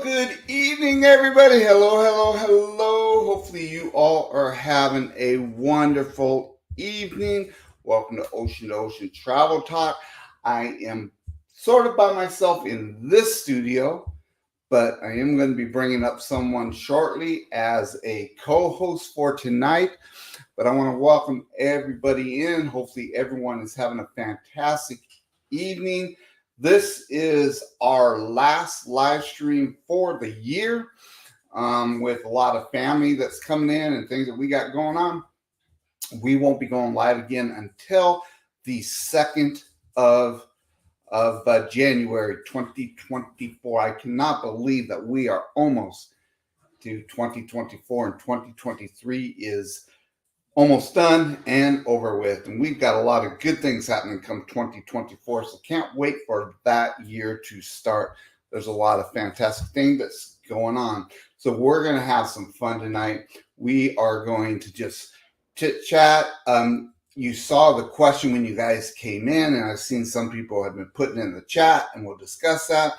Well, good evening, everybody. Hello, hello, hello. Hopefully, you all are having a wonderful evening. Welcome to Ocean Travel Talk. I am sort of by myself in this studio, but I am going to be bringing up someone shortly as a co host for tonight. But I want to welcome everybody in. Hopefully, everyone is having a fantastic evening. This is our last live stream for the year, with a lot of family that's coming in and things that we got going on. We won't be going live again until the 2nd of January 2024. I cannot believe that we are almost to 2024, and 2023 is almost done and over with. And we've got a lot of good things happening come 2024. So can't wait for that year to start. There's a lot of fantastic things that's going on. So we're going to have some fun tonight. We are going to just chit chat. You saw the question when you guys came in, and I've seen some people have been putting in the chat, and we'll discuss that.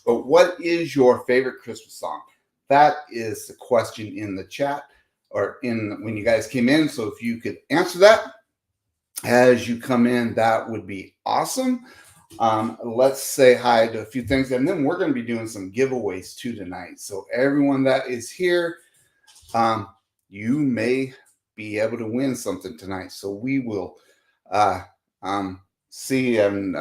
But what is your favorite Christmas song? That is the question in the chat, or in when you guys came in. So if you could answer that as you come in, that would be awesome. Let's say hi to a few things, and then we're going to be doing some giveaways too tonight. So everyone that is here, you may be able to win something tonight. So we will see, and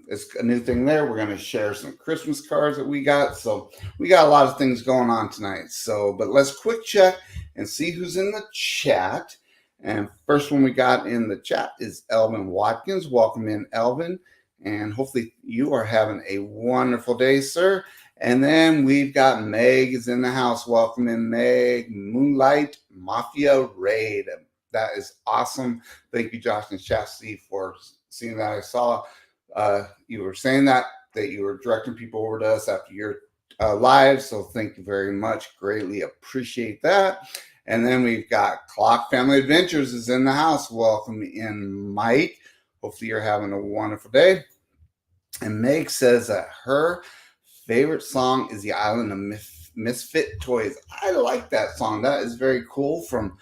it's a new thing there. We're going to share some Christmas cards that we got. So we got a lot of things going on tonight. So, but let's quick check and see who's in the chat. And first one we got in the chat is Elvin Watkins. Welcome in, Elvin. And hopefully you are having a wonderful day, sir. And then we've got Meg is in the house. Welcome in, Meg. Moonlight Mafia Raid. That is awesome. Thank you, Josh and Chastity, for seeing that. I saw you were saying that you were directing people over to us after your live. So thank you very much. Greatly appreciate that. And then we've got Clock Family Adventures is in the house. Welcome in, Mike. Hopefully you're having a wonderful day. And Meg says that her favorite song is The Island of Misfit Toys. I like that song. That is very cool, from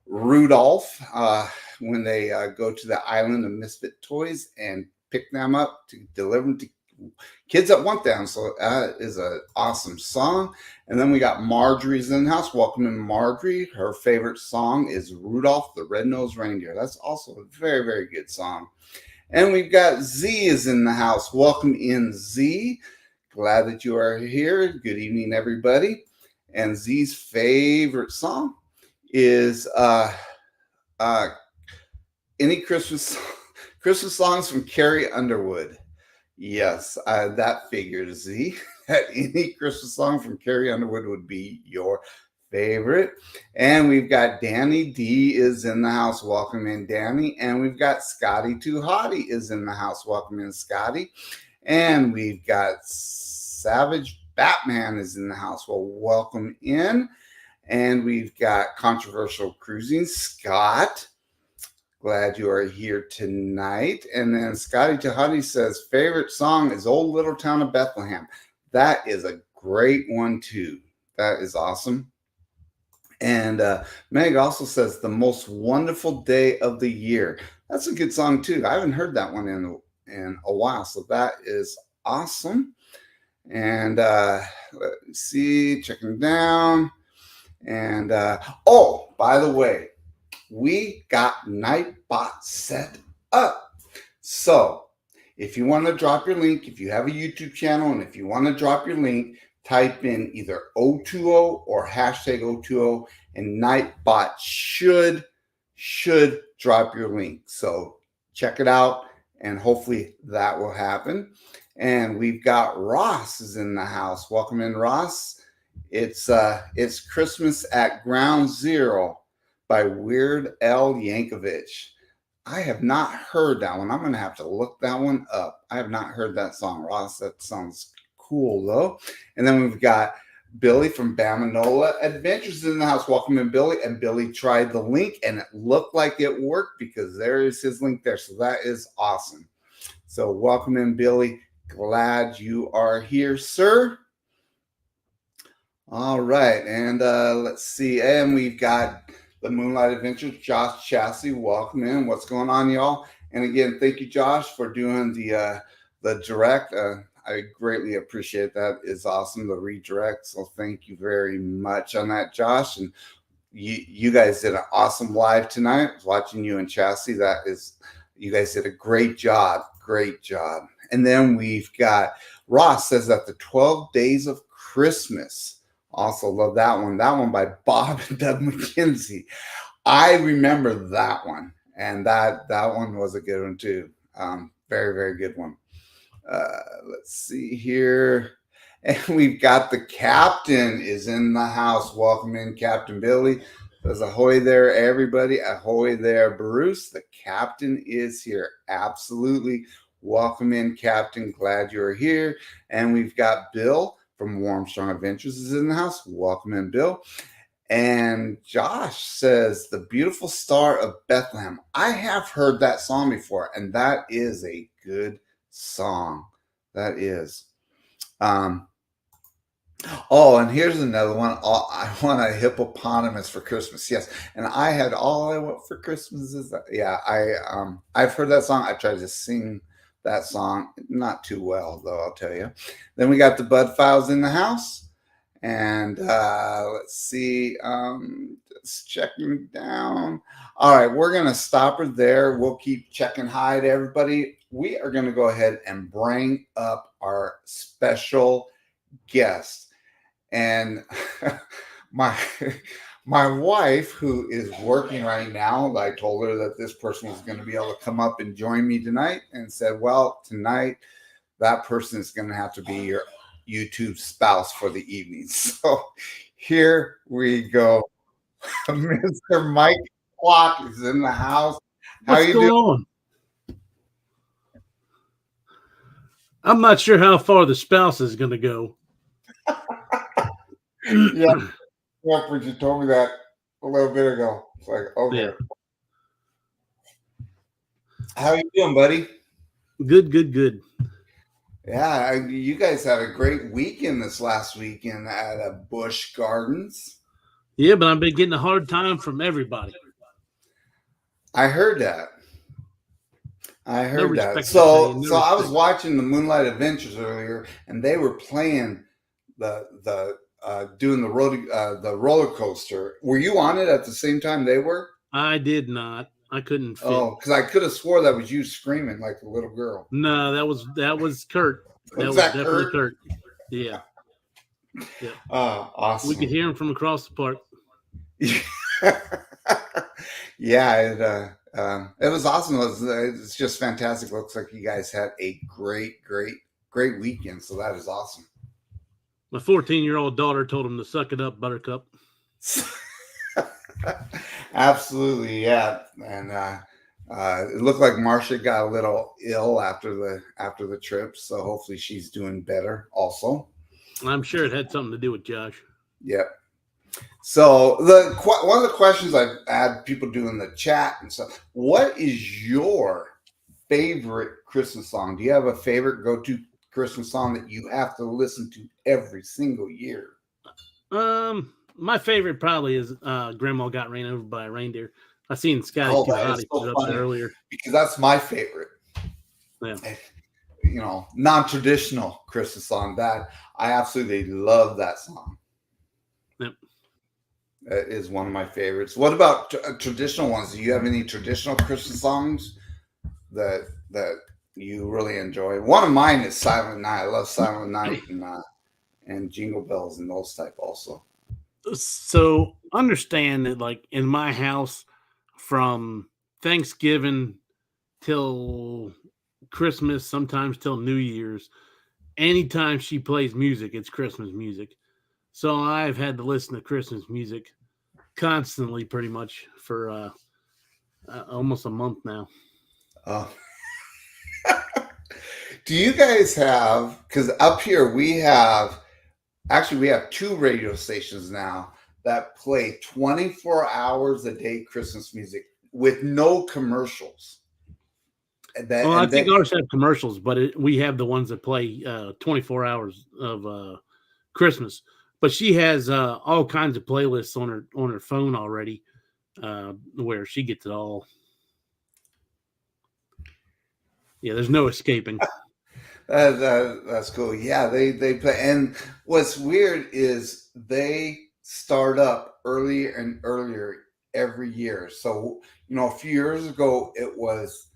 Rudolph, when they go to the Island of Misfit Toys and pick them up to deliver them to kids that want them. So that is an awesome song. And then we got Marjorie's in the house. Welcome in, Marjorie. Her favorite song is Rudolph the Red-Nosed Reindeer. That's also a very, very good song. And we've got Z is in the house. Welcome in, Z. Glad that you are here. Good evening, everybody. And Z's favorite song is any Christmas songs from Carrie Underwood. Yes, that figures, Z. That any Christmas song from Carrie Underwood would be your favorite. And we've got Danny D is in the house. Welcome in, Danny. And we've got Scotty Too Hottie is in the house. Welcome in, Scotty. And we've got Savage Batman is in the house. Well, welcome in. And we've got Controversial Cruising, Scott. Glad you are here tonight. And then Scotty Tahati says, favorite song is Old Little Town of Bethlehem. That is a great one, too. That is awesome. And Meg also says, the most wonderful day of the year. That's a good song, too. I haven't heard that one in a while. So that is awesome. And let's see, checking down. And by the way, we got Nightbot set up. So if you want to drop your link, if you have a YouTube channel, and if you want to drop your link, type in either 020 or hashtag 020, and Nightbot should drop your link. So check it out, and hopefully that will happen. And we've got Ross is in the house. Welcome in, Ross. It's Christmas at Ground Zero by Weird Al Yankovic. I have not heard that one. I'm going to have to look that one up. I have not heard that song, Ross. That sounds cool, though. And then we've got Billy from Bamanola Adventures in the house. Welcome in, Billy. And Billy tried the link, and it looked like it worked because there is his link there. So that is awesome. So welcome in, Billy. Glad you are here, sir. All right, and let's see, and we've got the Moonlight Adventures, Josh Chassie. Welcome in. What's going on, y'all? And again, thank you, Josh, for doing the direct. I greatly appreciate that. It's awesome, the redirect. So thank you very much on that, Josh. And you guys did an awesome live tonight. I was watching you and Chassie. You guys did a great job. Great job. And then we've got Ross says that the 12 Days of Christmas. Also love that one. That one by Bob and Doug McKenzie. I remember that one, and that one was a good one too. Very very good one. Let's see here, and we've got the captain is in the house. Welcome in, Captain Billy. Says ahoy there, everybody. Ahoy there, Bruce. The captain is here. Absolutely. Welcome in, Captain. Glad you're here. And we've got Bill from Warmstrong Adventures is in the house. Welcome in, Bill. And Josh says, The Beautiful Star of Bethlehem. I have heard that song before, and that is a good song. That is. Oh, and here's another one. I want a hippopotamus for Christmas. Yes, and I had all I want for Christmas is that. Yeah, I've heard that song. I tried to sing that song, not too well though. I'll tell you. Then we got the Bud Files in the house, and let's see. Just checking down. All right, we're gonna stop her there. We'll keep checking hi to everybody. We are gonna go ahead and bring up our special guest. And my wife, who is working right now, I told her that this person was going to be able to come up and join me tonight, and said, well, tonight that person is going to have to be your YouTube spouse for the evening. So here we go. Mr. Mike Clock is in the house. How What's you going doing? on? I'm not sure how far the spouse is going to go. Yeah, but you told me that a little bit ago. It's like, okay. Yeah. How you doing, buddy? Good. Yeah, you guys had a great weekend this last weekend at Busch Gardens. Yeah, but I've been getting a hard time from everybody. I heard that. I No heard that. respect for So, saying no so I was respect. watching the Moonlight Adventures earlier, and they were playing the doing the roller coaster. Were you on it at the same time they were? I did not. I couldn't fit. Oh, because I could have swore that was you screaming like a little girl. No, that was Kurt. That Was was that definitely Kurt? Yeah. Yeah. Awesome. We could hear him from across the park. Yeah, it was awesome. It's just fantastic. Looks like you guys had a great weekend. So that is awesome. My 14-year-old daughter told him to suck it up, Buttercup. Absolutely, yeah. And it looked like Marcia got a little ill after the trip. So hopefully she's doing better. Also, I'm sure it had something to do with Josh. Yep. So one of the questions I've had people do in the chat and stuff, what is your favorite Christmas song? Do you have a favorite go-to Christmas song that you have to listen to every single year? My favorite probably is Grandma Got Ran Over by a Reindeer. I seen Scotty Oh, Too that Hot is put so it up funny there earlier. because that's my favorite. Yeah. Non-traditional Christmas song. That I absolutely love that song. Yep. That is one of my favorites. What about traditional ones? Do you have any traditional Christmas songs that you really enjoy? One of mine is Silent Night. I love Silent Night and Jingle Bells and those type also. So understand that, like in my house, from Thanksgiving till Christmas, sometimes till New Year's, anytime she plays music, it's Christmas music. So I've had to listen to Christmas music constantly, pretty much for almost a month now. Oh. Do you guys have? Because up here we have two radio stations now that play 24 hours a day Christmas music with no commercials. I think ours have commercials, but we have the ones that play 24 hours of Christmas. but she has all kinds of playlists on her phone already, where she gets it all. Yeah, there's no escaping. That's cool. Yeah, they play. And what's weird is they start up earlier and earlier every year. So a few years ago it was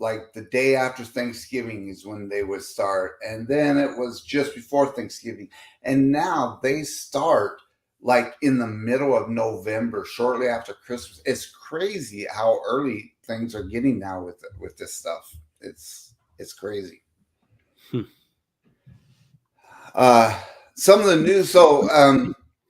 like the day after Thanksgiving is when they would start, and then it was just before Thanksgiving, and now they start like in the middle of November, shortly after Christmas. It's crazy how early things are getting now with this stuff. It's crazy. Hmm. Uh, some of the news. So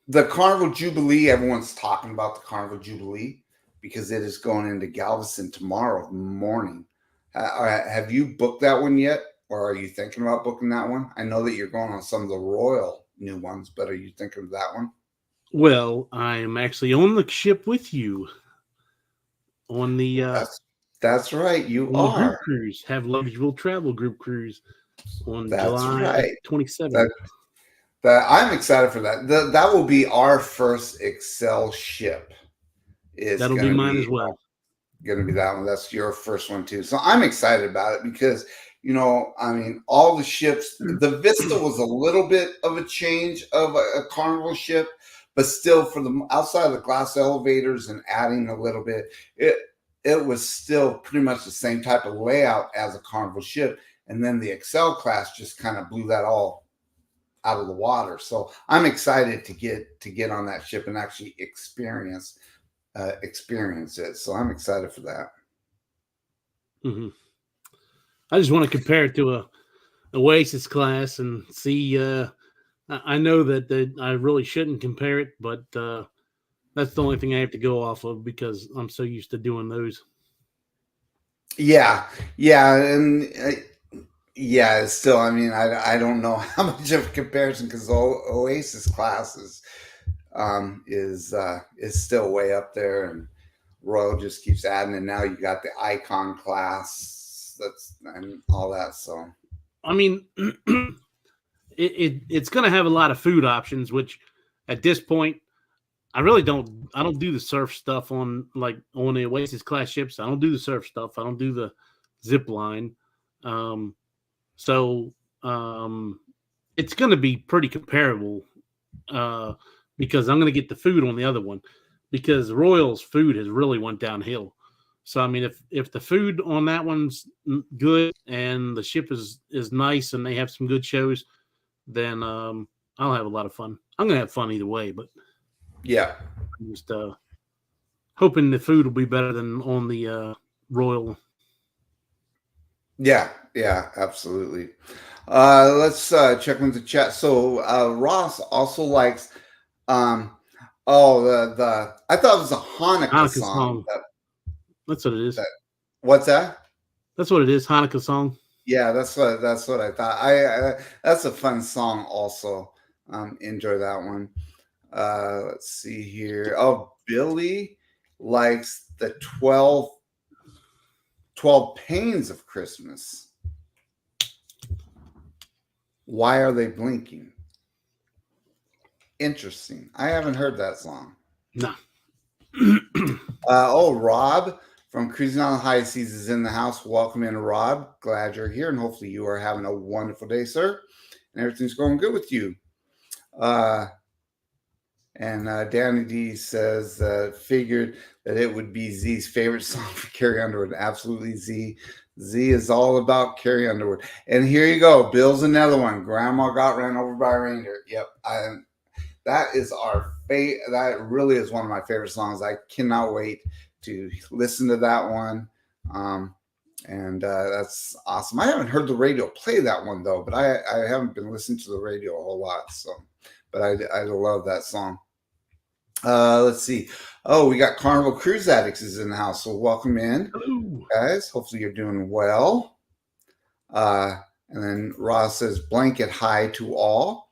the Carnival Jubilee. Everyone's talking about the Carnival Jubilee because it is going into Galveston tomorrow morning. Have you booked that one yet, or are you thinking about booking that one? I know that you're going on some of the Royal new ones, but are you thinking of that one? Well, I'm actually on the ship with you on the That's right. You on the group are. cruise. Have Luggage will travel group cruise on That's July right. 27th. That I'm excited for that. That will be our first Excel ship. Is That'll be going to mine be as well. that one. That's your first one too. So I'm excited about it because I mean, all the ships. The Vista was a little bit of a change of a Carnival ship, but still, for the outside of the glass elevators and adding a little bit, it was still pretty much the same type of layout as a Carnival ship. And then the Excel class just kind of blew that all out of the water. So I'm excited to get on that ship and actually experience it. So I'm excited for that. Hmm. I just want to compare it to a Oasis class and see. I know that I really shouldn't compare it, but that's the only thing I have to go off of because I'm so used to doing those. Yeah, yeah, and yeah. It's still, I mean, I don't know how much of a comparison because Oasis class is still way up there, and Royal just keeps adding, and now you got the Icon class that's and all that. So I mean, it's going to have a lot of food options, which at this point I don't do the surf stuff on the Oasis class ships. I don't do the surf stuff. I don't do the zip line. Um, so it's going to be pretty comparable uh, because I'm going to get the food on the other one because Royal's food has really went downhill. So I mean, if the food on that one's good and the ship is nice and they have some good shows, then I'll have a lot of fun. I'm gonna have fun either way, but yeah, I'm just hoping the food will be better than on the Royal. yeah, yeah, absolutely. Let's check into the chat. So Ross also likes um the I thought it was a Hanukkah Hanukkah song. song. That's what it is. That what's that? That's what it is. Hanukkah song. Yeah, that's what I thought. That's a fun song also. Enjoy that one. Let's see here. Oh, Billy likes the 12 pains of Christmas. Why are they blinking? Interesting. I haven't heard that song. No. Rob from Cruising on the High Seas is in the house. Welcome in, Rob. Glad you're here, and hopefully you are having a wonderful day, sir. And everything's going good with you. And Danny D says, figured that it would be Z's favorite song for Carrie Underwood. Absolutely, Z. Z is all about Carrie Underwood. And here you go. Bill's another one. Grandma got ran over by a reindeer. Yep. That is our favorite. That really is one of my favorite songs. I cannot wait to listen to that one. And that's awesome. I haven't heard the radio play that one though, but I haven't been listening to the radio a whole lot. So, but I love that song. Let's see. Oh, we got Carnival Cruise Addicts is in the house. So welcome in, Hello. guys. Hopefully you're doing well. And then Ross says blanket hi to all.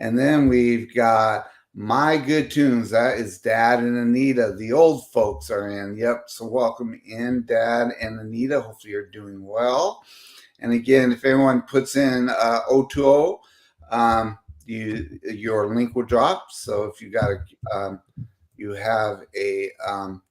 And then we've got My Good Tunes. That is Dad and Anita. The old folks are in. Yep. So welcome in, Dad and Anita. Hopefully you're doing well. And again, if anyone puts in 020, your link will drop. So if you got you have a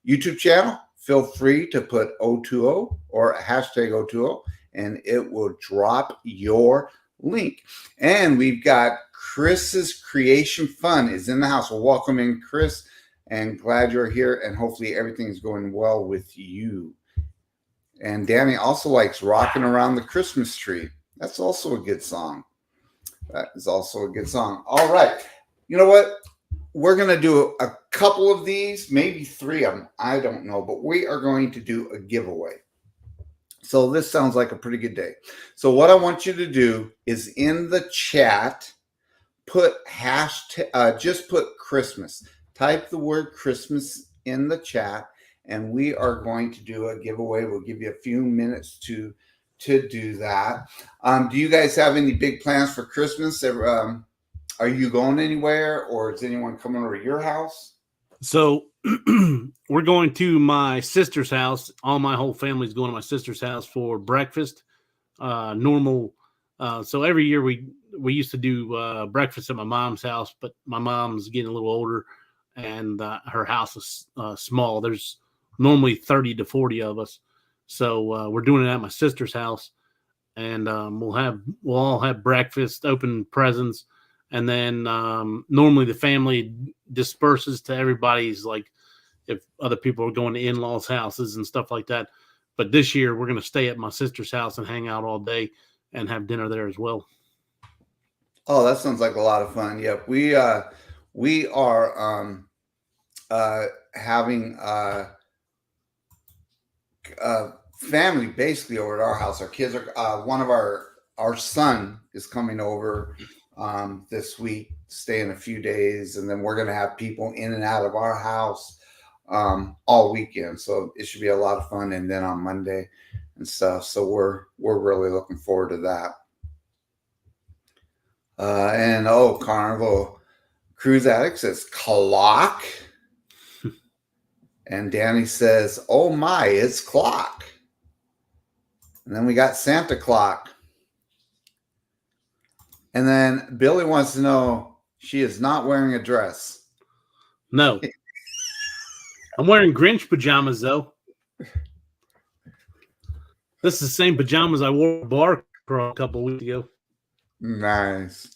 YouTube channel, feel free to put 020 or hashtag 020, and it will drop your link. And we've got Chris's Creation Fun is in the house. We'll welcome in Chris, and glad you're here, and hopefully everything's going well with you. And Danny also likes Rocking Around the Christmas Tree. That's also a good song. That is also a good song. All right. You know what? We're going to do a couple of these, maybe 3 of them. I don't know, but we are going to do a giveaway. So this sounds like a pretty good day. So what I want you to do is in the chat, put hashtag, just put Christmas. Type the word Christmas in the chat, and we are going to do a giveaway. We'll give you a few minutes to do that. Do you guys have any big plans for Christmas? Are you going anywhere, or is anyone coming over to your house? So we're going to my sister's house. All my whole family's going to my sister's house for breakfast. Normal. So every year we used to do breakfast at my mom's house, but my mom's getting a little older, and her house is small. There's normally 30 to 40 of us. So we're doing it at my sister's house, and we'll all have breakfast, open presents, and then normally the family disperses to everybody's, like if other people are going to in-laws' houses and stuff like that. But this year we're going to stay at my sister's house and hang out all day and have dinner there as well. Oh, that sounds like a lot of fun. Yep, we are having family basically over at our house. Our kids are one of our son is coming over this week, staying a few days, and then we're going to have people in and out of our house all weekend. So it should be a lot of fun. And then on Monday and stuff. So we're really looking forward to that. And Carnival Cruise Addict says clock. And Danny says, oh my, it's clock. And then we got Santa Clock. And then Billy wants to know she is not wearing a dress. No. I'm wearing Grinch pajamas, though. This is the same pajamas I wore at bar a couple of weeks ago. Nice.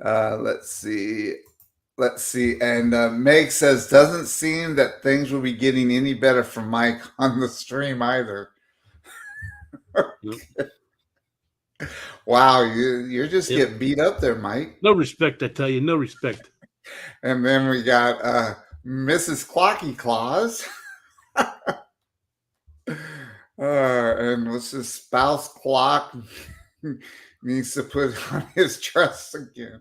Let's see. And Meg says, doesn't seem that things will be getting any better for Mike on the stream either. Nope. Wow, you're just getting beat up there, Mike. No respect, I tell you, no respect. And then we got Mrs. Clocky Claus. And what's his spouse clock needs to put on his dress again.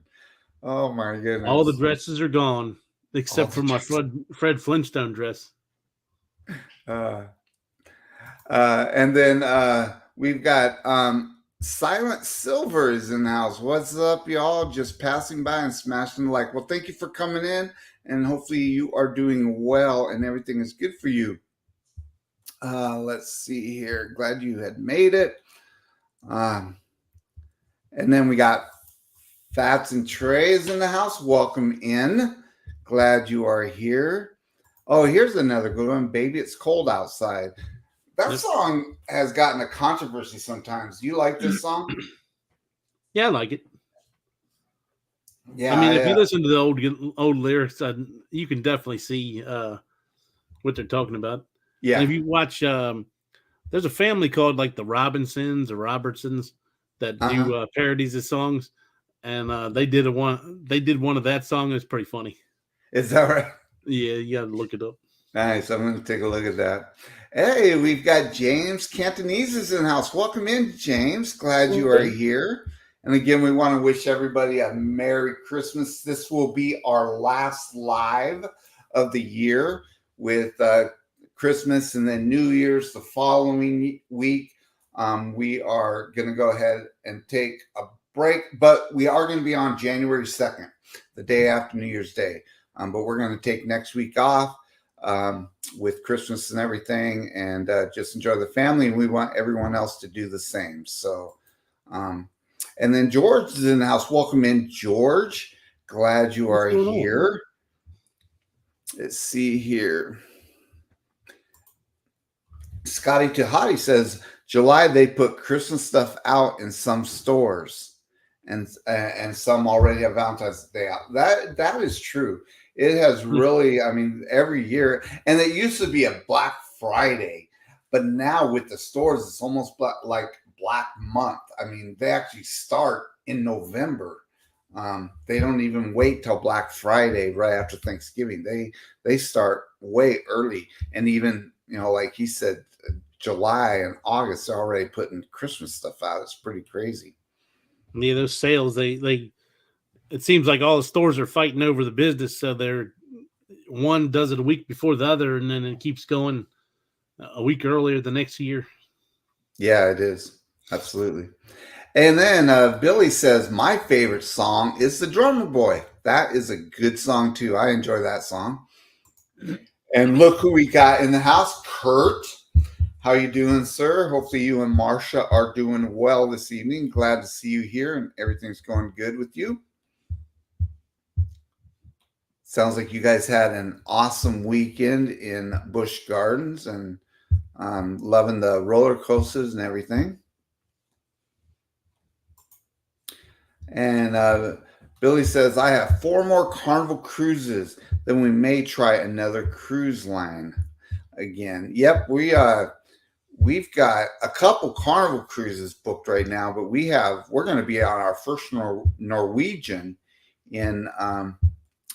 Oh my goodness. All the dresses are gone except for my Fred Flintstone dress. And then we've got Silent Silver is in the house. What's up, y'all? Just passing by and smashing the like. Well, thank you for coming in, and hopefully you are doing well and everything is good for you. Let's see here. Glad you had made it. And then we got Fats and Trays in the house. Welcome in. Glad you are here. Oh, here's another good one. Baby, It's Cold Outside. That song has gotten a controversy sometimes. Do you like this song? Yeah, I like it. Yeah. I mean, if you listen to the old lyrics, you can definitely see what they're talking about. Yeah. And if you watch, there's a family called like the Robinsons or Robertsons that do parodies of songs, and they did one of that song. It's pretty funny. Is that right? Yeah, you got to look it up. Nice. I'm going to take a look at that. Hey, we've got James Cantonese in the house. Welcome in, James. Glad you are here. And again, we want to wish everybody a Merry Christmas. This will be our last live of the year with Christmas and then New Year's the following week. We are going to go ahead and take a break, but we are going to be on January 2nd, the day after New Year's Day. But we're going to take next week off with Christmas and everything, and just enjoy the family. And we want everyone else to do the same. So, And then George is in the house. Welcome in, George. Glad you What's are going on? here. Let's see here. Scotty Tahati says July they put Christmas stuff out in some stores, and some already have Valentine's Day out. That is true. It has really, I mean, every year, and it used to be a Black Friday, but now with the stores, it's almost like Black Month. I mean, they actually start in November. They don't even wait till Black Friday right after Thanksgiving. They start way early, and even like he said, July and August are already putting Christmas stuff out. It's pretty crazy. Yeah, those sales, they it seems like all the stores are fighting over the business, so they're one does it a week before the other, and then it keeps going a week earlier the next year. Yeah, it is. Absolutely. And then Billy says, my favorite song is The Drummer Boy. That is a good song, too. I enjoy that song. And look who we got in the house, Kurt. How you doing, sir? Hopefully you and Marcia are doing well this evening. Glad to see you here and everything's going good with you. Sounds like you guys had an awesome weekend in Busch Gardens and loving the roller coasters and everything. And Billy says, I have 4 more Carnival cruises. Then we may try another cruise line again. Yep, we've got a couple Carnival cruises booked right now, but we're going to be on our first Norwegian in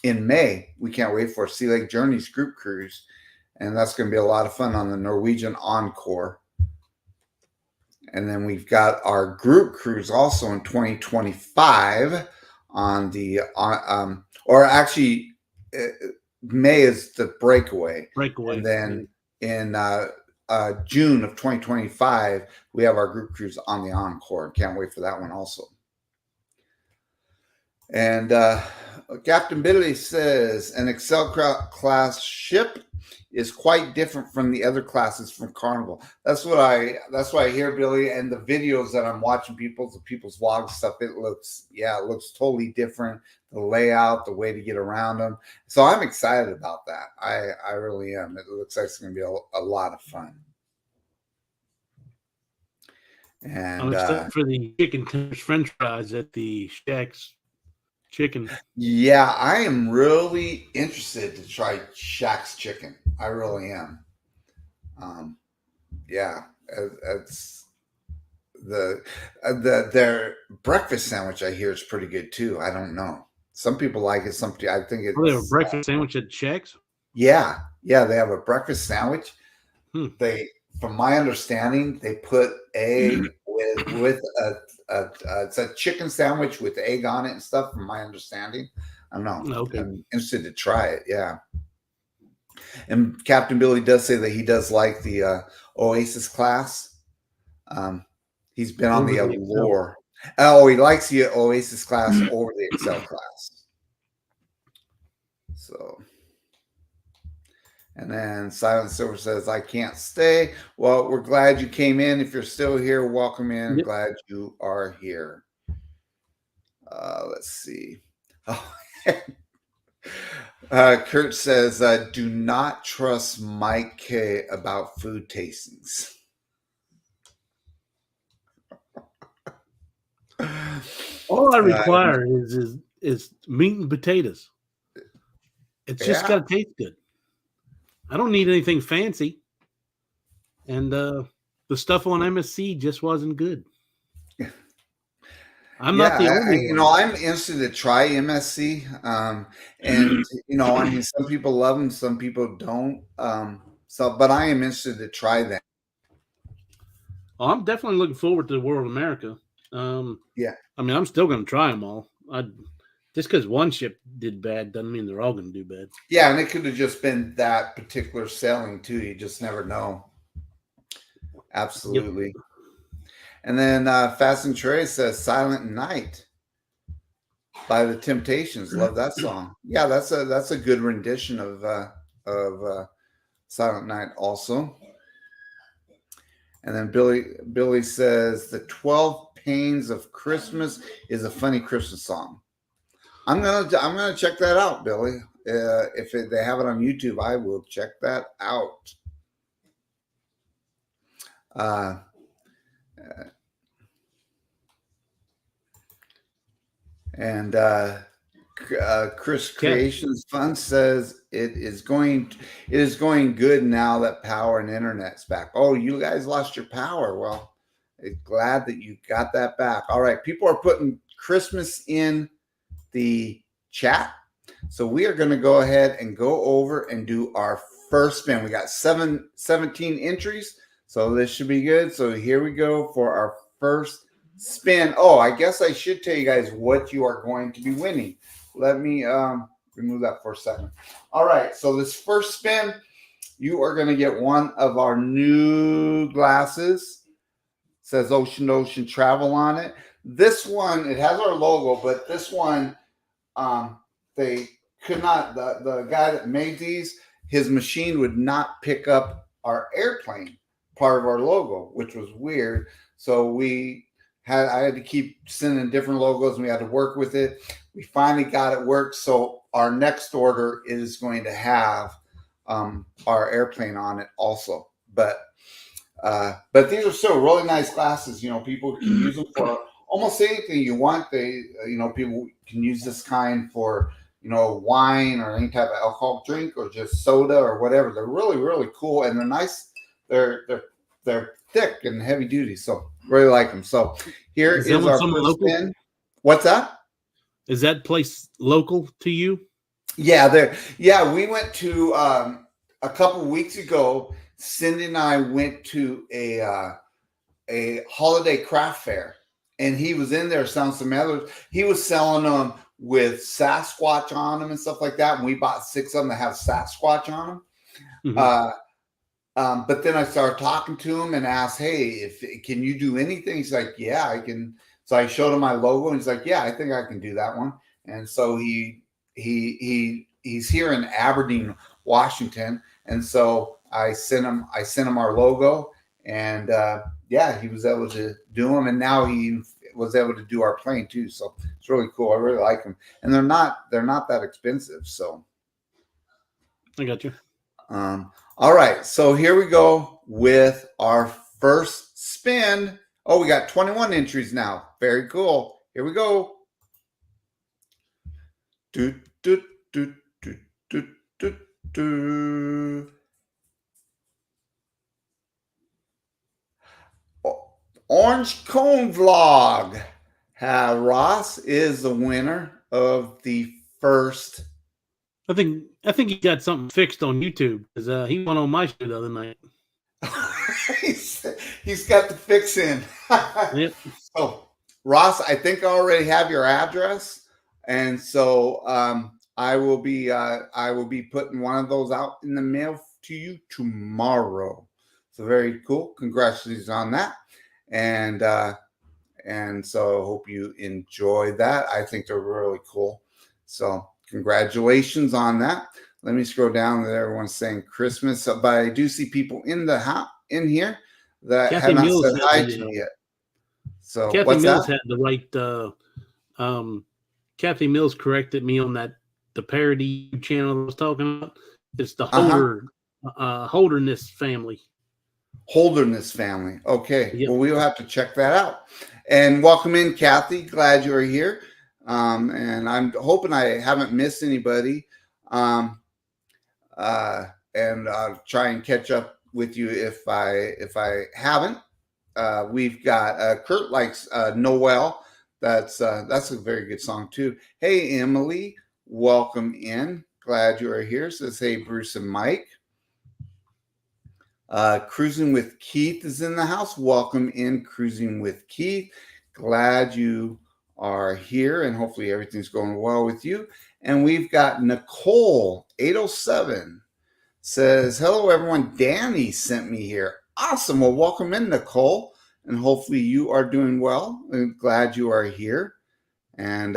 May. We can't wait for Sea Lake Journeys group cruise, and that's going to be a lot of fun on the Norwegian Encore. And then we've got our group cruise also in 2025 on the or actually May is the breakaway. And then in June of 2025 we have our group cruise on the Encore. Can't wait for that one also. And Captain Billy says an Excel class ship is quite different from the other classes from Carnival. That's what I hear, Billy. And the videos that I'm watching people's vlog stuff, it looks totally different. The layout, the way to get around them. So I'm excited about that. I really am. It looks like it's going to be a lot of fun. And I'm excited for the chicken tenders French fries at the Shack's Chicken. Yeah, I am really interested to try Shack's Chicken. I really am. Yeah, it's their breakfast sandwich. I hear is pretty good too. I don't know. Some people like it. I think it's. Oh, they have a breakfast sandwich at Shack's. Yeah, they have a breakfast sandwich. From my understanding, they put egg with it's a chicken sandwich with egg on it and stuff. From my understanding, I don't know. Okay. I'm interested to try it. Yeah. And Captain Billy does say that he does like the Oasis class. He's been on the Allure. Oh, he likes the Oasis class over the Excel class. So. And then Silent Silver says, I can't stay. Well, we're glad you came in. If you're still here, welcome in. Yep. Glad you are here. Let's see. Oh. Kurt says, do not trust Mike K about food tastings. All I require is meat and potatoes. It's just got to taste good. I don't need anything fancy. And the stuff on MSC just wasn't good. I'm not the only one. I'm interested to try MSC. And I mean, some people love them, some people don't. But I am interested to try them. Well, I'm definitely looking forward to World America. Yeah. I mean, I'm still going to try them all. Just because one ship did bad doesn't mean they're all going to do bad. Yeah, and it could have just been that particular sailing too. You just never know. Absolutely. Yep. And then Fast and Trey says "Silent Night" by the Temptations. Love that song. Yeah, that's a good rendition of Silent Night also. And then Billy says the 12 Pains of Christmas is a funny Christmas song. I'm gonna check that out, Billy. If they have it on YouTube, I will check that out. And Chris Creations Fun says it is going good now that power and internet's back. Oh, you guys lost your power. Well, glad that you got that back. All right, people are putting Christmas in the chat. So we are going to go ahead and go over and do our first spin. We got 17 entries, so this should be good. So here we go for our first spin. Oh, I guess I should tell you guys what you are going to be winning. Let me remove that for a second. All right, so this first spin, you are going to get one of our new glasses. It says Ocean Travel on it. This one, it has our logo, but this one, they could not, the guy that made these, his machine would not pick up our airplane part of our logo, which was weird. So I had to keep sending different logos, and we had to work with it. We finally got it worked. So our next order is going to have our airplane on it also. But these are still really nice glasses. You know, people can use them for almost anything you want. People can use this kind for, wine or any type of alcoholic drink or just soda or whatever. They're really, really cool, and they're nice. They're thick and heavy duty, so really like them. So here is our first spin. What's that? Is that place local to you? Yeah, we went to a couple weeks ago. Cindy and I went to a holiday craft fair, and he was in there selling some others. He was selling them with Sasquatch on them and stuff like that. And we bought 6 of them that have Sasquatch on them. Mm-hmm. But then I started talking to him and asked, "Hey, can you do anything?" He's like, "Yeah, I can." So I showed him my logo, and he's like, "Yeah, I think I can do that one." And so he's here in Aberdeen, Washington, and so I sent him our logo, and he was able to do them, and now he was able to do our plane too. So it's really cool. I really like them, and they're not that expensive. So I got you. All right, so here we go with our first spin. Oh, we got 21 entries now. Very cool. Here we go. Do do do do do do do. Orange Cone Vlog. Ross is the winner of the first. I think he got something fixed on YouTube because he went on my show the other night. he's got the fix in. Yep. So Ross, I think I already have your address, and so I will be putting one of those out in the mail to you tomorrow. So very cool. Congratulations on that. And so hope you enjoy that. I think they're really cool. So congratulations on that. Let me scroll down there. Everyone's saying Christmas, but I do see people in here that Kathy have not Mills said hi to you yet. So Kathy what's Mills that? had the right. Kathy Mills corrected me on the parody channel I was talking about. It's the Holderness family. Holderness family. Okay. Yep. Well, we'll have to check that out. And welcome in, Kathy. Glad you're here. And I'm hoping I haven't missed anybody. And I'll try and catch up with you if I haven't. We've got Kurt likes Noel. That's a very good song too. Hey, Emily, welcome in. Glad you are here. Says, hey, Bruce and Mike. Cruising with Keith is in the house. Welcome in, Cruising with Keith. Glad you are here, and hopefully everything's going well with you. And we've got Nicole 807 says, hello everyone. Danny sent me here. Awesome. Well, welcome in, Nicole, and hopefully you are doing well. I'm glad you are here. And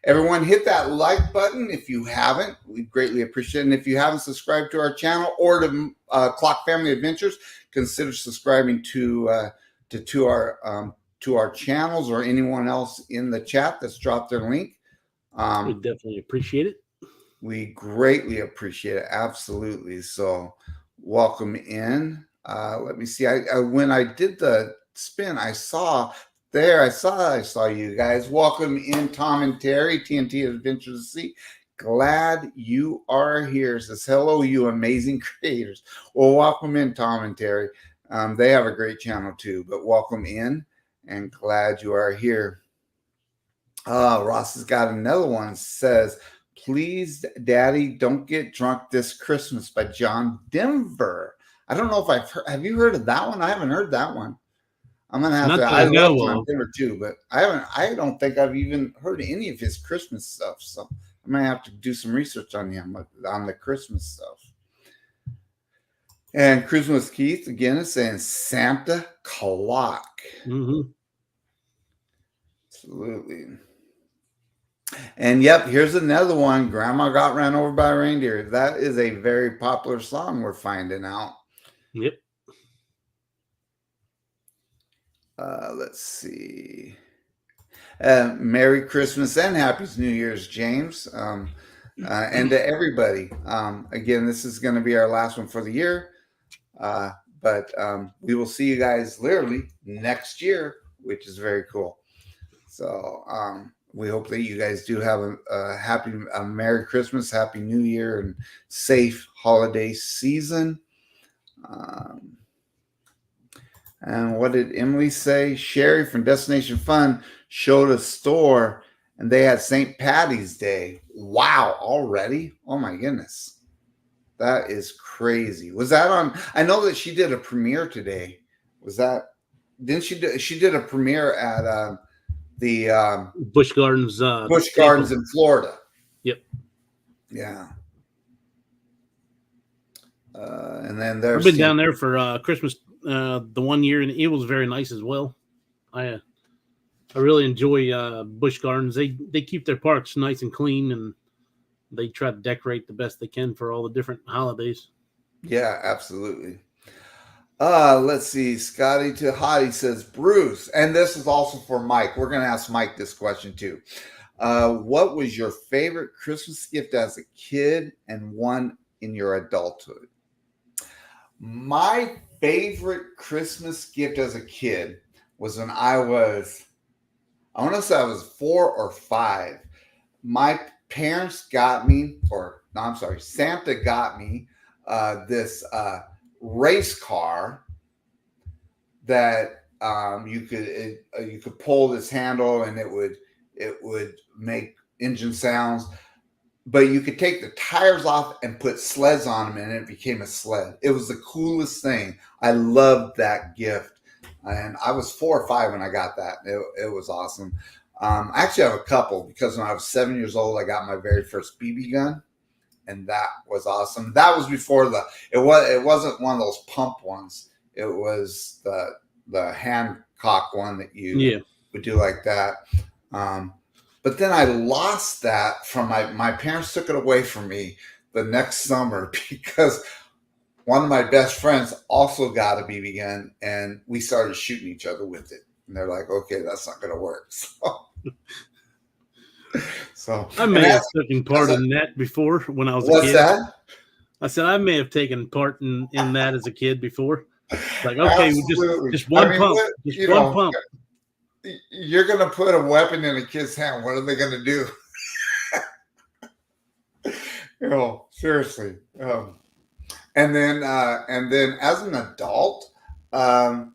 everyone, hit that like button if you haven't. We greatly appreciate it. And if you haven't subscribed to our channel or to Clock Family Adventures, consider subscribing to our to our channels or anyone else in the chat that's dropped their link. We definitely appreciate it. We greatly appreciate it. Absolutely. So welcome in. Let me see. I when I did the spin, I saw you guys. Welcome in, Tom and Terry, TNT Adventures to Sea. Glad you are here. Says hello, you amazing creators. Well, welcome in, Tom and Terry. They have a great channel too, but welcome in and glad you are here. Ross has got another one. Says, please, Daddy, don't get drunk this Christmas by John Denver. I don't know if have you heard of that one? I haven't heard that one. I'm gonna have to. I love John Denver too, but I don't think I've even heard any of his Christmas stuff. So I'm gonna have to do some research on him on the Christmas stuff. And Christmas Keith again is saying Santa clock. Mm-hmm. Absolutely. And yep, here's another one. Grandma got ran over by a reindeer. That is a very popular song we're finding out. Yep. Let's see. Merry Christmas and Happy New Year's, James. And to everybody. Again, this is going to be our last one for the year. But we will see you guys literally next year, which is very cool. So we hope that you guys do have a Merry Christmas, Happy New Year, and safe holiday season. And what did Emily say? Sherry from Destination Fun showed a store and they had St. Patty's Day. Wow, already? Oh my goodness. That is crazy. Was that on? I know that she did a premiere today. Was that? Didn't she do? She did a premiere at the Busch Gardens. Busch Gardens in Florida. Yep. Yeah. And then there's. I've been down there for Christmas the one year, and it was very nice as well. I really enjoy Busch Gardens. They keep their parks nice and clean, and they try to decorate the best they can for all the different holidays. Yeah, absolutely. Let's see. Scotty to Hottie says, Bruce, and this is also for Mike. We're going to ask Mike this question too. What was your favorite Christmas gift as a kid and one in your adulthood? My favorite Christmas gift as a kid was when I want to say I was 4 or 5. My parents got me, Santa got me this race car that you could pull this handle and it would make engine sounds, but you could take the tires off and put sleds on them and it became a sled. It was the coolest thing. I loved that gift, and I was 4 or 5 when I got that. It was awesome. I actually have a couple because when I was 7 years old, I got my very first BB gun, and that was awesome. That was before it wasn't one of those pump ones. It was the Hancock one that you would do like that. But then I lost that from my parents took it away from me the next summer because one of my best friends also got a BB gun and we started shooting each other with it. And they're like, okay, that's not going to work. So I may have taken part in that before when I was a kid. What's that? I said I may have taken part in that as a kid before. Like, okay, just one pump. Just one pump. You're going to put a weapon in a kid's hand. What are they going to do? Seriously. And then as an adult, as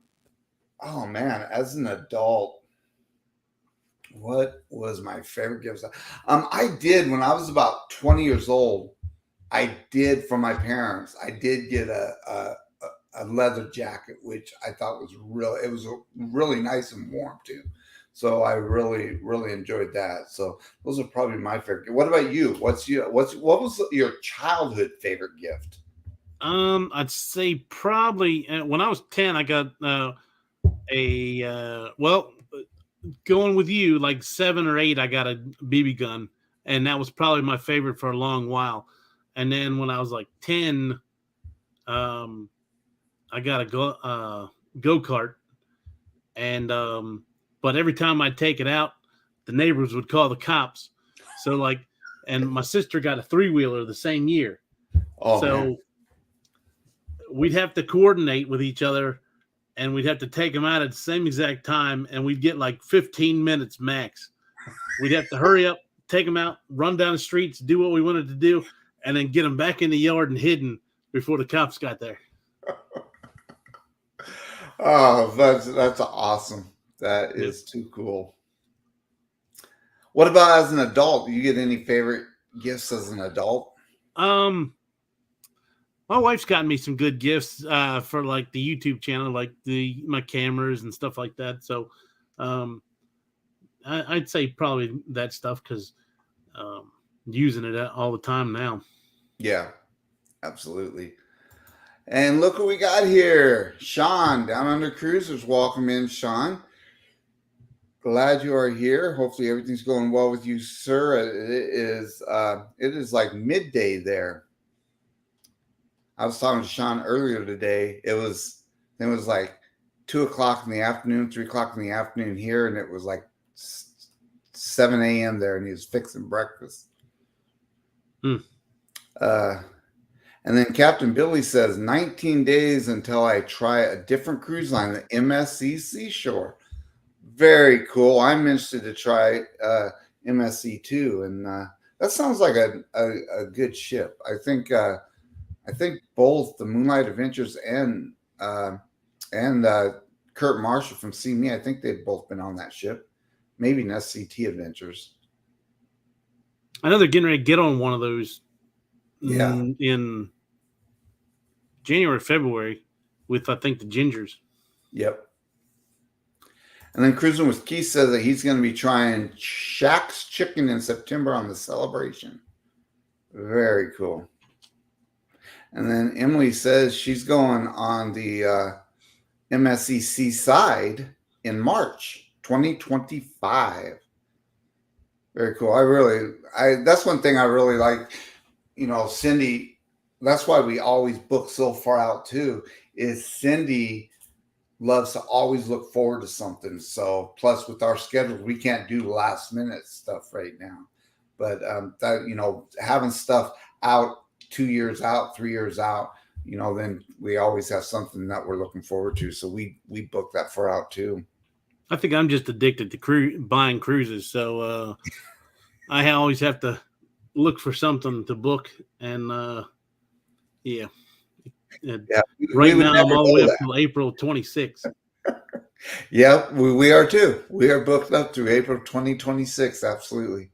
an adult, what was my favorite gift? I did when I was about 20 years old. I did from my parents. I did get a leather jacket, which I thought was really nice and warm too. So I really, really enjoyed that. So those are probably my favorite. What about you? What was your childhood favorite gift? I'd say probably when I was 10, I got going with you, like 7 or 8, I got a BB gun, and that was probably my favorite for a long while. And then when I was like 10, I got a go-kart, and but every time I take it out, the neighbors would call the cops. So like, and my sister got a 3-wheeler the same year. Oh So man. we'd have to coordinate with each other, and we'd have to take them out at the same exact time, and we'd get like 15 minutes max. We'd have to hurry up, take them out, run down the streets, do what we wanted to do, and then get them back in the yard and hidden before the cops got there. Oh, that's awesome. That is too cool. What about as an adult? Do you get any favorite gifts as an adult? My wife's gotten me some good gifts for like the YouTube channel, like my cameras and stuff like that. So I'd say probably that stuff because using it all the time now. Yeah, absolutely. And look what we got here. Sean, Down Under Cruisers. Welcome in, Sean. Glad you are here. Hopefully everything's going well with you, sir. It is like midday there. I was talking to Sean earlier today. It was like 2:00 in the afternoon, 3:00 in the afternoon here, and it was like 7 a.m. there, and he was fixing breakfast. And then Captain Billy says 19 days until I try a different cruise line, the MSC Seashore. Very cool. I'm interested to try MSC too, and that sounds like a good ship. I think both the Moonlight Adventures and Kurt Marshall from See Me, I think they've both been on that ship. Maybe an SCT Adventures. I know they're getting ready to get on one of those. Yeah. In January, February, with I think the Gingers. Yep. And then Cruising with Keith says that he's going to be trying Shaq's Chicken in September on the Celebration. Very cool. And then Emily says she's going on the MSC Seaside in March 2025. Very cool. That's one thing I really like. You know, Cindy, that's why we always book so far out too, is Cindy loves to always look forward to something. So plus with our schedule, we can't do last minute stuff right now. But that, you know, having stuff out 2 years out, 3 years out, you know, then we always have something that we're looking forward to. So we book that far out too. I think I'm just addicted to buying cruises. So I always have to look for something to book. And yeah. Right now I'm all the way up till April 26th. Yeah, we are too. We are booked up through April 2026. Absolutely.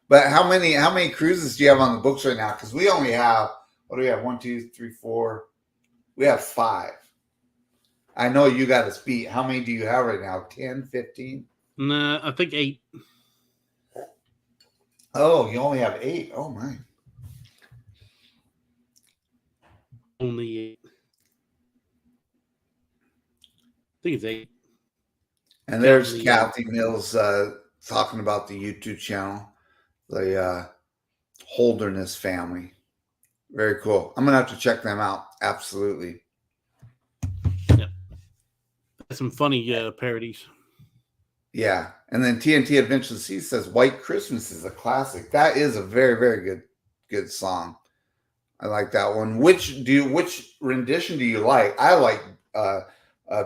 But how many cruises do you have on the books right now? Because we only have, what do we have? 1, 2, 3, 4. We have 5. I know you got us beat. How many do you have right now? 10, 15? Nah, I think 8. Oh, you only have 8. Oh my. Only 8. I think it's 8. And there's Kathy Mills talking about the YouTube channel, the Holderness family. Very cool. I'm gonna have to check them out. Absolutely. Yeah. Some funny parodies. Yeah. And then TNT Adventure C says White Christmas is a classic. That is a very, very good song. I like that one. Which rendition do you like? I like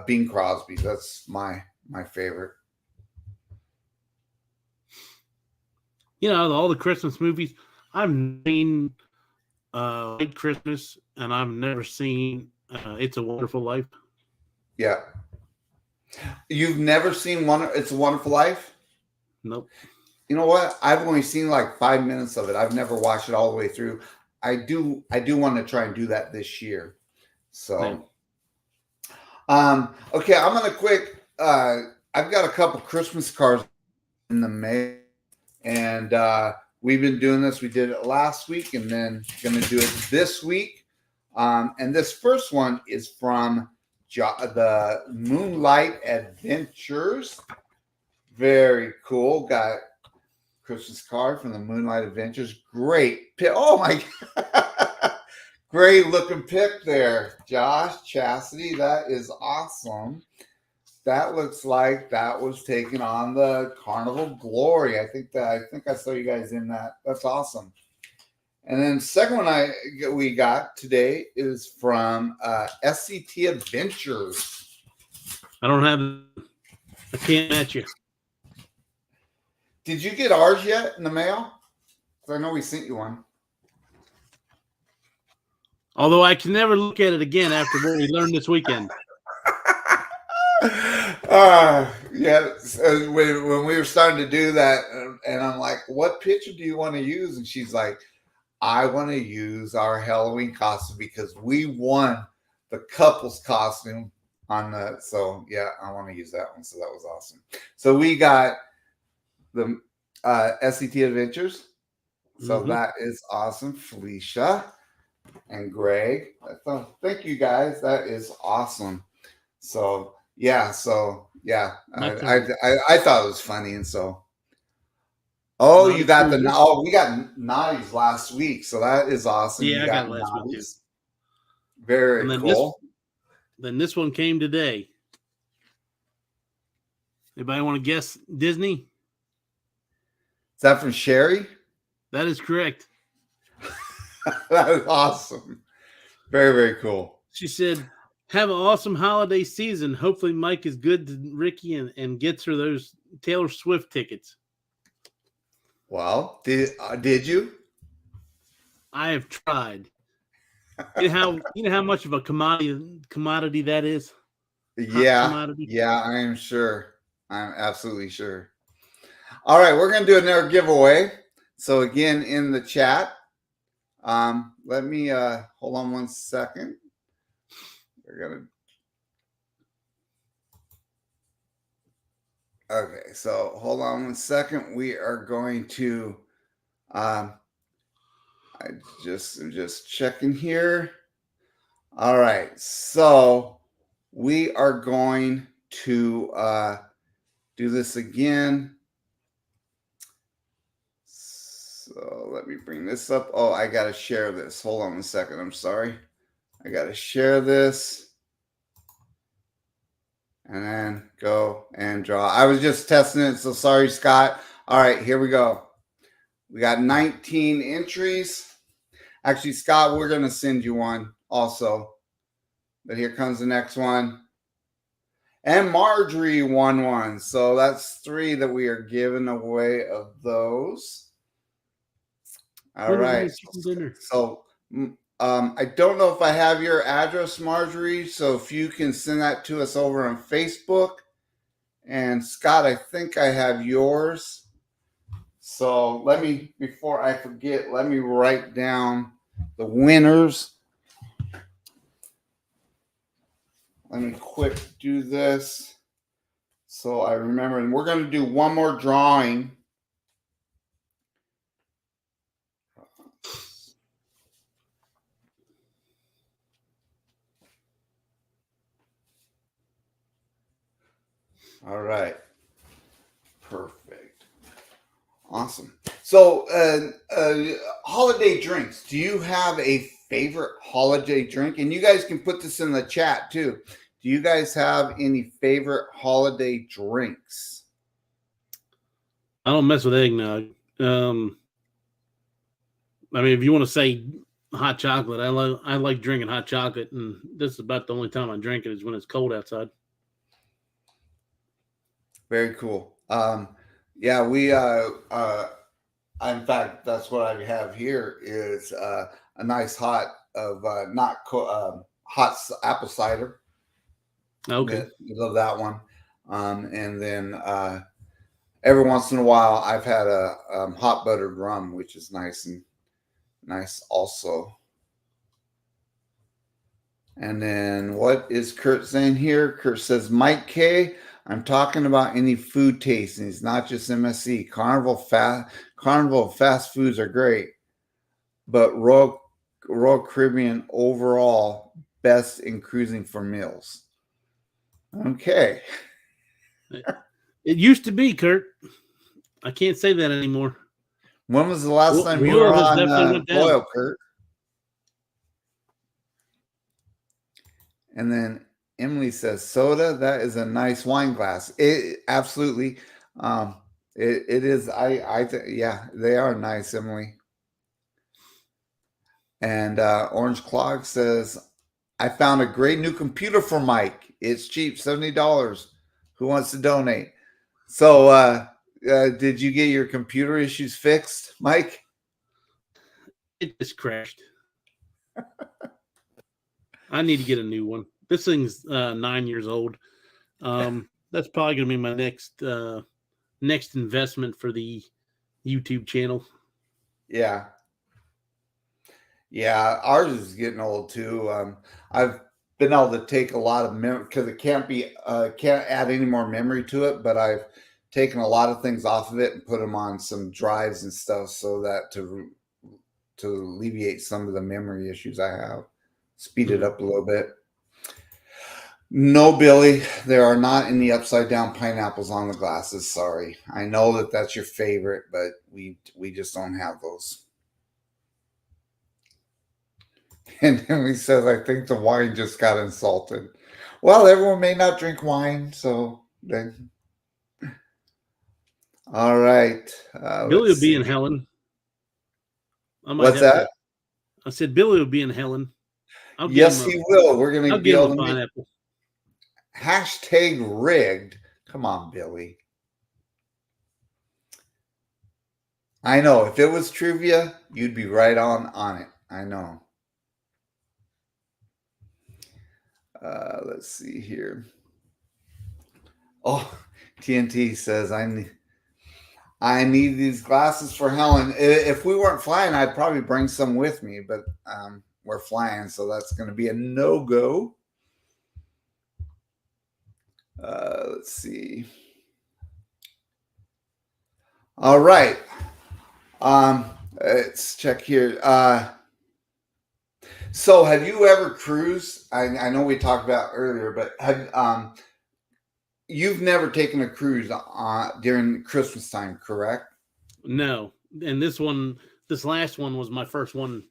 Bing Crosby. That's my favorite. You know, all the Christmas movies, I've seen White Christmas, and I've never seen It's a Wonderful Life. Yeah. You've never seen It's a Wonderful Life? Nope. You know what? I've only seen like 5 minutes of it. I've never watched it all the way through. I do want to try and do that this year. So, okay, I'm gonna quick. I've got a couple Christmas cards in the mail, and we've been doing this. We did it last week, and then gonna do it this week. And this first one is from the Moonlight Adventures. Very cool. Got Christmas card from the Moonlight Adventures. Great pick. Oh my God. Great looking pick there, Josh Chastity. That is awesome. like that was taking on the Carnival Glory. I think I saw you guys in that. That's awesome. And then the second one we got today is from SCT Adventures. I can't match you. Did you get ours yet in the mail? I know we sent you one. Although I can never look at it again after what we learned this weekend. Yeah. So when we were starting to do that, and I'm like, what picture do you want to use? And she's like, I want to use our Halloween costume because we won the couple's costume on the. So yeah, I want to use that one. So that was awesome. So we got the SCT Adventures. So that is awesome. Felicia and Greg. Thank you guys. That is awesome. So yeah. I thought it was funny, and so. Oh, you got we got Naughties last week, so that is awesome. Yeah, you I got last week too. Very cool. Then this one came today. Anybody want to guess Disney? Is that from Sherry? That is correct. That is awesome. Very, very cool. She said, have an awesome holiday season. Hopefully Mike is good to Ricky and gets her those Taylor Swift tickets. Well, did you? I have tried. You know how much of a commodity that is? Yeah, I am sure. I'm absolutely sure. All right, we're gonna do another giveaway. So again, in the chat, let me hold on one second. Okay, so hold on one second. We are going to I'm just checking here. All right, so we are going to do this again. So let me bring this up. Oh, I gotta share this. Hold on a second. I'm sorry. I gotta share this. And then go and draw. I was just testing it, so sorry, Scott. All right, here we go. We got 19 entries. Actually, Scott, we're going to send you one also. But here comes the next one. And Marjorie won one. So that's 3 that we are giving away of those. All right. So I don't know if I have your address, Marjorie. So if you can send that to us over on Facebook. And Scott, I think I have yours. So before I forget, let me write down the winners. Let me quick do this so I remember. And we're going to do one more drawing. All right. Perfect. Awesome. So, holiday drinks. Do you have a favorite holiday drink? And you guys can put this in the chat too. Do you guys have any favorite holiday drinks? I don't mess with eggnog. I mean, if you want to say hot chocolate, I like drinking hot chocolate, and this is about the only time I drink it is when it's cold outside. Very cool. Yeah, we in fact, that's what I have here is a nice hot hot apple cider. Okay, you love that one. And then every once in a while, I've had a hot buttered rum, which is nice also. And then what is Kurt saying here? Kurt says, Mike K, I'm talking about any food tastings, not just MSC. Carnival fast foods are great, but Royal Caribbean overall best in cruising for meals. Okay. It used to be, Kurt. I can't say that anymore. When was the last time you were on Royal, Kurt? And then Emily says soda. That is a nice wine glass. It absolutely. Um, it is. Yeah, they are nice, Emily. And Orange Clog says, I found a great new computer for Mike. It's cheap, $70. Who wants to donate? So, did you get your computer issues fixed, Mike? It just crashed. I need to get a new one. This thing's 9 years old. That's probably gonna be my next investment for the YouTube channel. Yeah. Yeah, ours is getting old too. I've been able to take a lot of memory because it can't add any more memory to it, but I've taken a lot of things off of it and put them on some drives and stuff so that to alleviate some of the memory issues I have, speed it up a little bit. No, Billy, there are not any upside down pineapples on the glasses. Sorry, I know that that's your favorite, but we just don't have those. And then he says, I think the wine just got insulted. Well, everyone may not drink wine, so then. All right. Billy Let's will be see. in Helen. I might What's have that? to. I said Billy will be in Helen. I'll give him Yes, he will. We're going I'll to be give him able a to make pineapple. hashtag rigged. Come on, Billy. I know. If it was trivia, you'd be right on it. I know. Let's see here. Oh, TNT says I need these glasses for Helen. If we weren't flying, I'd probably bring some with me, but we're flying, so that's going to be a no go. Let's see. All right. Let's check here. So, have you ever cruised? I know we talked about earlier, but you've never taken a cruise during Christmas time, correct? No, and this last one was my first one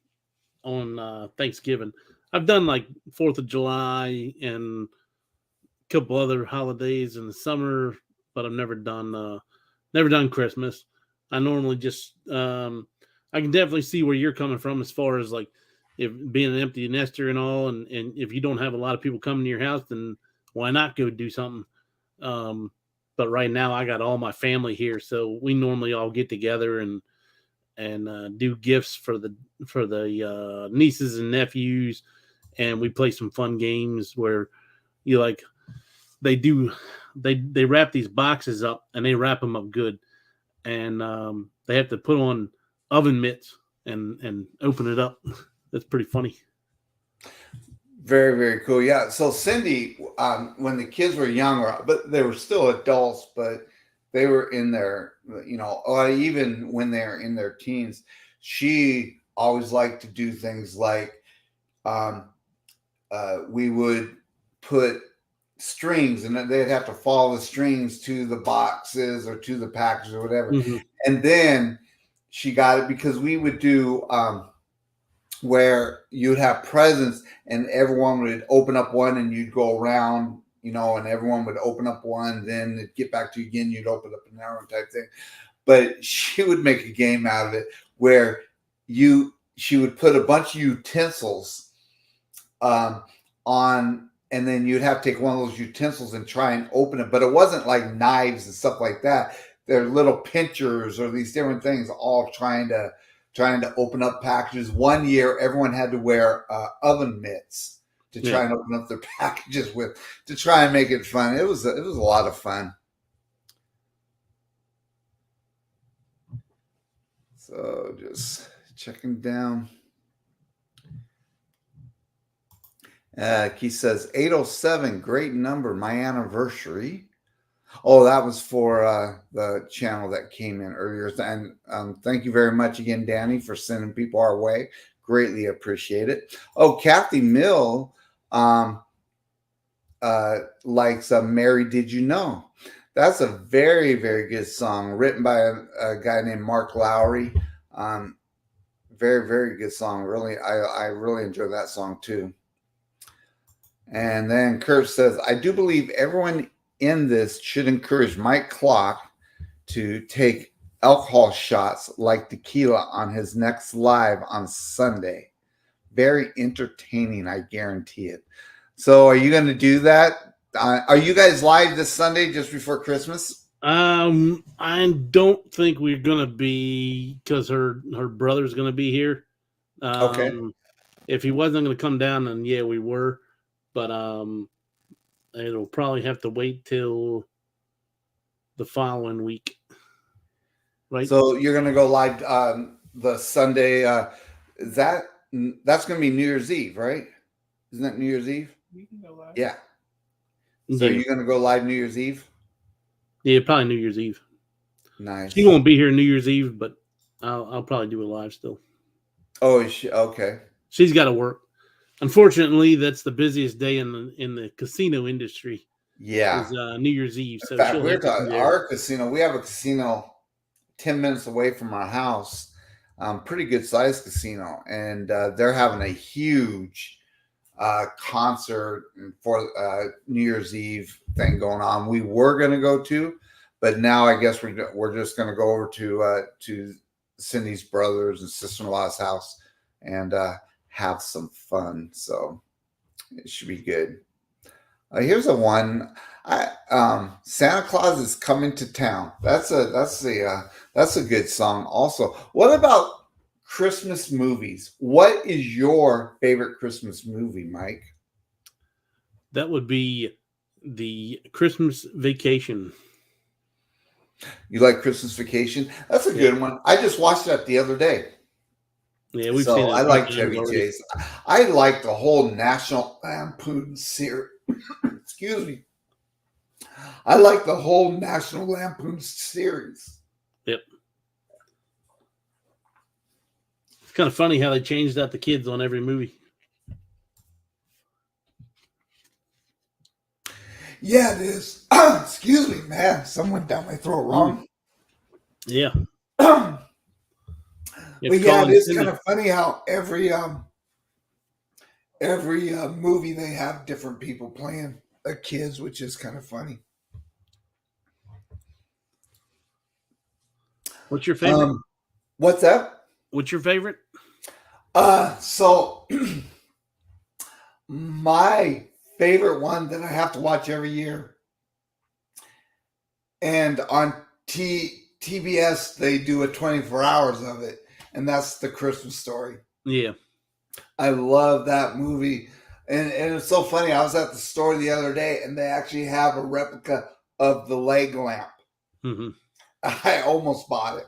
on Thanksgiving. I've done like 4th of July and a couple other holidays in the summer, but I've never done Christmas. I normally just I can definitely see where you're coming from as far as like if being an empty nester and all, and if you don't have a lot of people coming to your house, then why not go do something? Um, but right now I got all my family here, so we normally all get together and do gifts for the nieces and nephews, and we play some fun games where you like they wrap these boxes up and they wrap them up good, and they have to put on oven mitts and open it up. That's pretty funny. Very, very cool. Yeah. So Cindy, when the kids were younger, but they were still adults, but they were in their, or even when they're in their teens, she always liked to do things like um, we would put strings and then they'd have to follow the strings to the boxes or to the package or whatever. Mm-hmm. And then she got it because we would do where you'd have presents and everyone would open up one and you'd go around, and everyone would open up one, then it'd get back to you again, you'd open up another one type thing. But she would make a game out of it where she would put a bunch of utensils on, and then you'd have to take one of those utensils and try and open it. But it wasn't like knives and stuff like that. They're little pinchers or these different things, all trying to open up packages. One year, everyone had to wear oven mitts to try and open up their packages to try and make it fun. It was a lot of fun. So just checking down. Keith says 807, great number, my anniversary. Oh, that was for the channel that came in earlier. And thank you very much again, Danny, for sending people our way. Greatly appreciate it. Oh, Kathy Mill likes Mary Did You Know? That's a very, very good song written by a guy named Mark Lowry. Very, very good song. Really, I really enjoy that song too. And then Kurt says, I do believe everyone in this should encourage Mike Clock to take alcohol shots like tequila on his next live on Sunday. Very entertaining, I guarantee it. So, are you going to do that? Are you guys live this Sunday just before Christmas? I don't think we're gonna be because her brother's gonna be here. Okay. If he wasn't gonna come down, then yeah, we were. But it'll probably have to wait till the following week. Right. So you're going to go live the Sunday. That's going to be New Year's Eve, right? Isn't that New Year's Eve? We can go live. Yeah. So you're going to go live New Year's Eve? Yeah, probably New Year's Eve. Nice. She won't be here New Year's Eve, but I'll probably do it live still. Oh, okay. She's got to work. Unfortunately, that's the busiest day in the casino industry. Yeah. Is New Year's Eve. So in fact, we're talking our casino. We have a casino 10 minutes away from our house. Pretty good sized casino, and they're having a huge concert for New Year's Eve thing going on. We were going to go to, but now I guess we're just going to go over to Cindy's brothers and sister-in-law's house and have some fun. So it should be good. Here's a one. Santa Claus is coming to town. That's a good song. Also, what about Christmas movies? What is your favorite Christmas movie, Mike? That would be the Christmas Vacation. You like Christmas Vacation? That's a good one. I just watched that the other day. Yeah, we've seen it. I like Chevy Chase. I like the whole National Lampoon series. Excuse me. I like the whole National Lampoon series. Yep. It's kind of funny how they changed out the kids on every movie. Yeah, it is. Excuse me, man. Someone down my throat wrong. Yeah. But yeah, it is kind of funny how every movie they have different people playing the kids, which is kind of funny. What's your favorite? What's that? What's your favorite? So my favorite one that I have to watch every year, and on TBS they do a 24 hours of it, and that's The Christmas Story. Yeah. I love that movie. And it's so funny. I was at the store the other day, and they actually have a replica of the leg lamp. Mm-hmm. I almost bought it.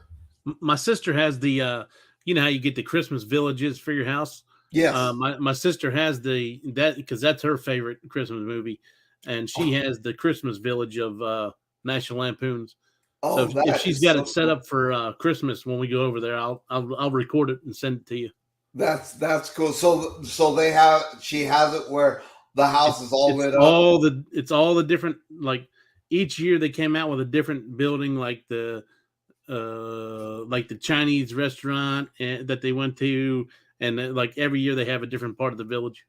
My sister has the, you know how you get the Christmas villages for your house? Yes. My sister has that because that's her favorite Christmas movie, and she has the Christmas Village of National Lampoons. Oh, so if she's got it set up for Christmas when we go over there, I'll record it and send it to you. That's cool. So she has it where the house is all lit up. It's all the different, like each year they came out with a different building, like the Chinese restaurant that they went to, and like every year they have a different part of the village.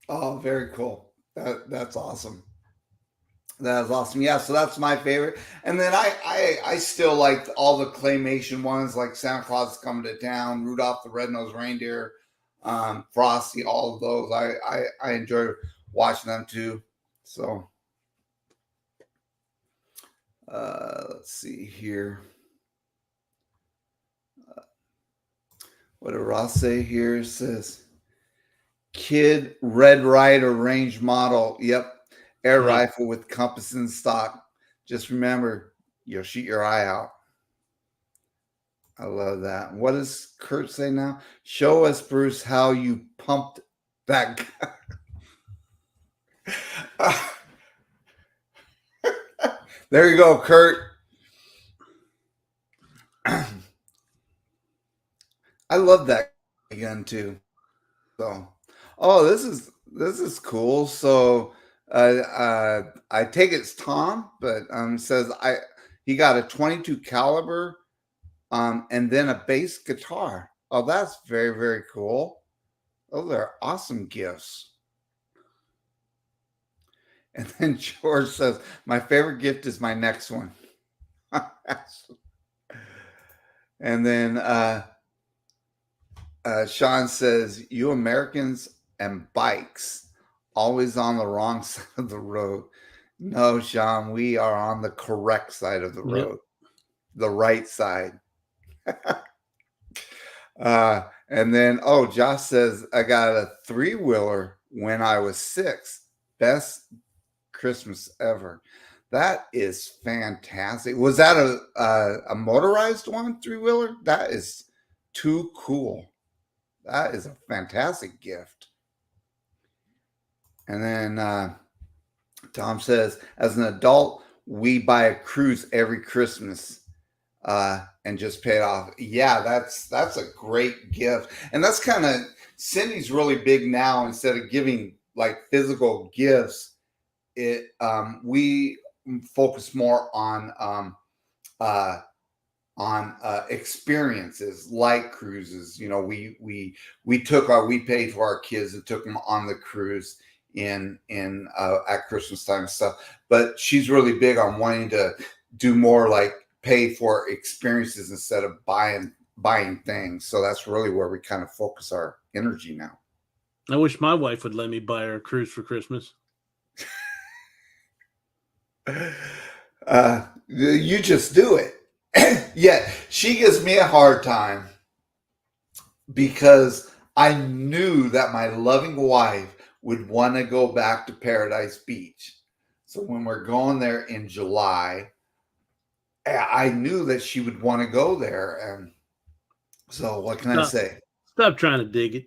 Oh, very cool. That's awesome. That is awesome. Yeah, so that's my favorite. And then I still like all the claymation ones, like Santa Claus is Coming to Town, Rudolph the Red-Nosed Reindeer, Frosty, all of those. I enjoy watching them too. So let's see here. What did Ross say here? It says, Kid Red Ryder range model. Yep. Air rifle with compass in stock. Just remember, you'll shoot your eye out. I love that. What does Kurt say now? Show us, Bruce, how you pumped that guy. There you go, Kurt. I love that gun too. So, this is cool. So I take it's Tom, but says he got a 22 caliber and then a bass guitar. Oh, that's very, very cool. Those are awesome gifts. And then George says, my favorite gift is my next one. And then Sean says, you Americans and bikes always on the wrong side of the road. No, Sean, we are on the correct side of the Yep. road, the right side. And then, Josh says, I got a 3-wheeler when I was 6. Best Christmas ever. That is fantastic. Was that a motorized one, 3-wheeler? That is too cool. That is a fantastic gift. And then Tom says, as an adult, we buy a cruise every Christmas and just pay it off. Yeah, that's a great gift. And that's kind of, Cindy's really big now. Instead of giving like physical gifts, we focus more on experiences like cruises. You know, we paid for our kids and took them on the cruise in at Christmas time and stuff. But she's really big on wanting to do more like pay for experiences instead of buying things. So that's really where we kind of focus our energy now. I wish my wife would let me buy her a cruise for Christmas. You just do it. Yeah, she gives me a hard time because I knew that my loving wife would want to go back to Paradise Beach. So when we're going there in July, I knew that she would want to go there. And so what can I say? Stop trying to dig it.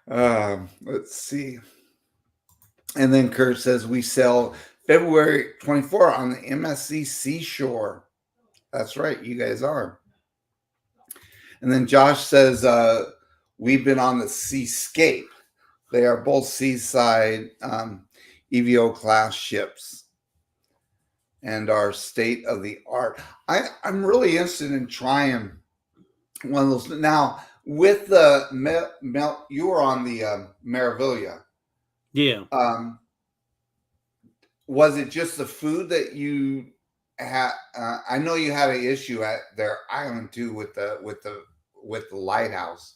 Let's see. And then Kurt says, we sell February 24 on the MSC Seashore. That's right. You guys are. And then Josh says, we've been on the Seascape. They are both seaside EVO class ships and are state of the art. I'm really interested in trying one of those. Now, with the you were on the Meraviglia. Yeah. Was it just the food that you had? I know you had an issue at their island too with the lighthouse.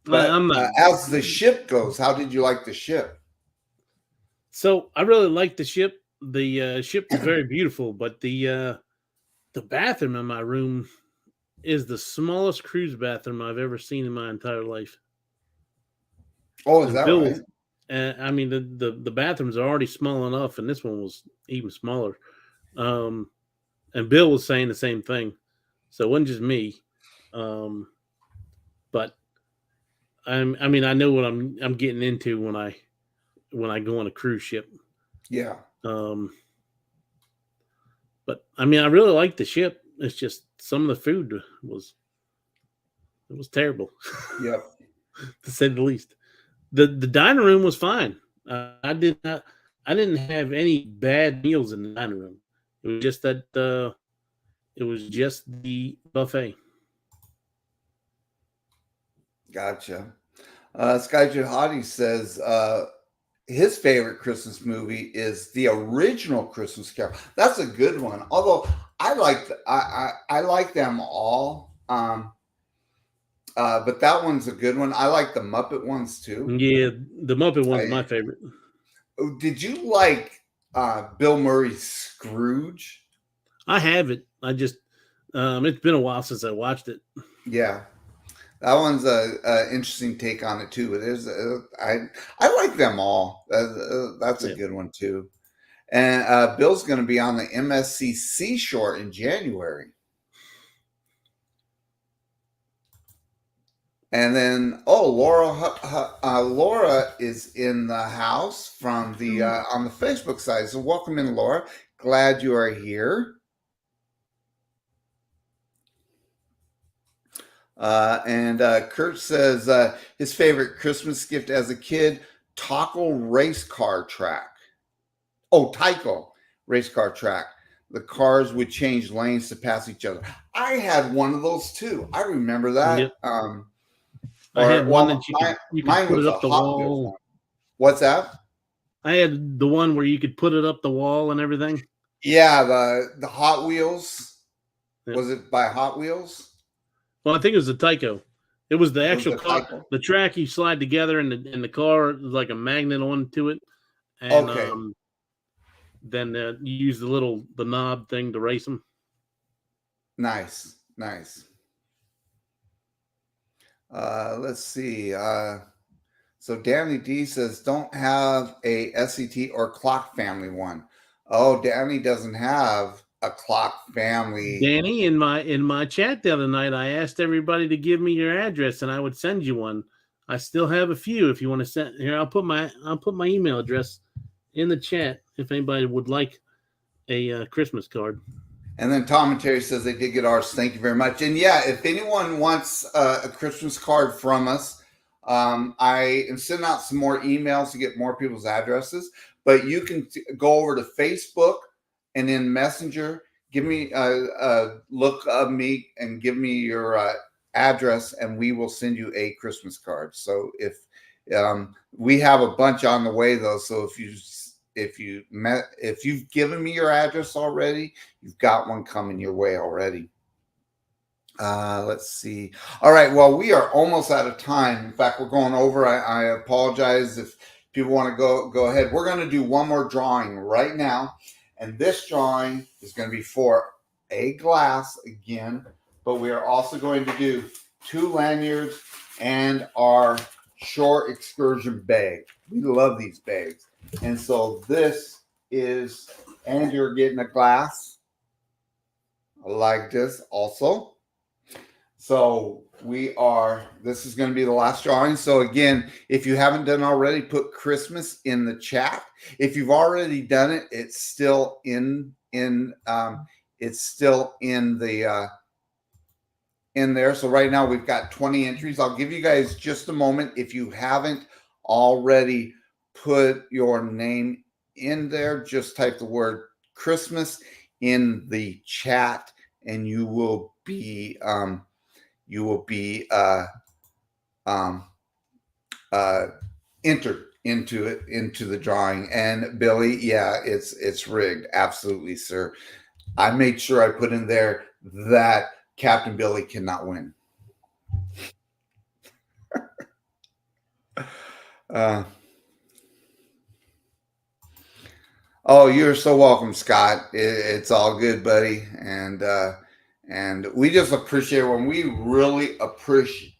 But as the ship goes, how did you like the ship? So I really liked the ship. The ship was very beautiful, but the bathroom in my room is the smallest cruise bathroom I've ever seen in my entire life. Oh, is that right? I mean, the bathrooms are already small enough, and this one was even smaller. And Bill was saying the same thing, so it wasn't just me. But I mean, I know what I'm getting into when I go on a cruise ship. Yeah. But I mean, I really like the ship. It's just some of the food was terrible. Yep. To say the least. The dining room was fine. I didn't have any bad meals in the dining room. It was just that it was just the buffet. Gotcha. Sky Jihadi says his favorite Christmas movie is the original Christmas Carol. That's a good one. Although I like them all. But that one's a good one. I like the Muppet ones too. Yeah, the Muppet one's my favorite. Did you like Bill Murray's Scrooge? I have it. I just it's been a while since I watched it. Yeah, that one's a interesting take on it too. It is. I like them all. That's a good one too. And Bill's going to be on the MSC Seashore in January. And then, Laura is in the house from the on the Facebook side. So welcome in, Laura. Glad you are here. And Kurt says his favorite Christmas gift as a kid, Taco race car track. Oh, Tyco race car track. The cars would change lanes to pass each other. I had one of those too. I remember that. Yep. I had one that you could mine put was it up the Hot wall. Wheels one. What's that? I had the one where you could put it up the wall and everything. Yeah, the Hot Wheels. Yep. Was it by Hot Wheels? Well, I think it was the Tyco. It was the It was actual the car, Tyco. the track you slide together, and the car is like a magnet onto it, and Okay, then you use the knob thing to race them. nice, nice. Let's see. So Danny D says, don't have a SET or clock family one. Oh, Danny doesn't have a clock family. Danny, in my chat the other night, I asked everybody to give me your address, and I would send you one. I still have a few. If you want to send here, I'll put my email address in the chat if anybody would like a Christmas card. And then Tom and Terry says they did get ours. Thank you very much. And yeah, if anyone wants a Christmas card from us, I am sending out some more emails to get more people's addresses. But you can go over to Facebook and in Messenger, give me a look of me and give me your address, and we will send you a Christmas card. So if we have a bunch on the way though, so if you've given me your address already, you've got one coming your way already. Let's see. All right. Well, we are almost out of time. In fact, we're going over. I apologize if people want to go ahead. We're going to do one more drawing right now. And this drawing is going to be for a glass again, but we are also going to do 2 lanyards and our shore excursion bag. We love these bags. And so this is, and you're getting a glass like this also. So this is going to be the last drawing. So again, if you haven't done already, put Christmas in the chat. If you've already done it, it's still in there. So right now we've got 20 entries. I'll give you guys just a moment. If you haven't already put your name in there, just type the word Christmas in the chat and you will be entered into the drawing. And Billy, yeah, it's rigged. Absolutely, sir. I made sure I put in there that Captain Billy cannot win. Oh, you're so welcome, Scott. It's all good, buddy. And we just appreciate when we really appreciate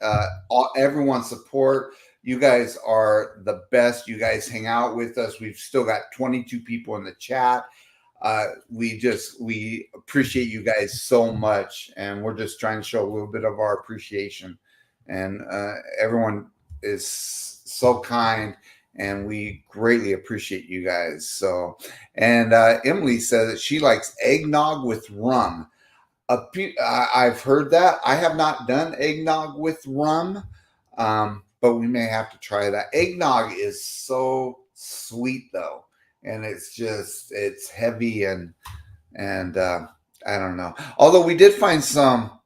everyone's support. You guys are the best. You guys hang out with us. We've still got 22 people in the chat. We appreciate you guys so much, and we're just trying to show a little bit of our appreciation. And everyone is so kind, and we greatly appreciate you guys. So, and Emily says that she likes eggnog with rum. I've heard that. I have not done eggnog with rum, but we may have to try that. Eggnog is so sweet though, and it's heavy and I don't know. Although we did find some.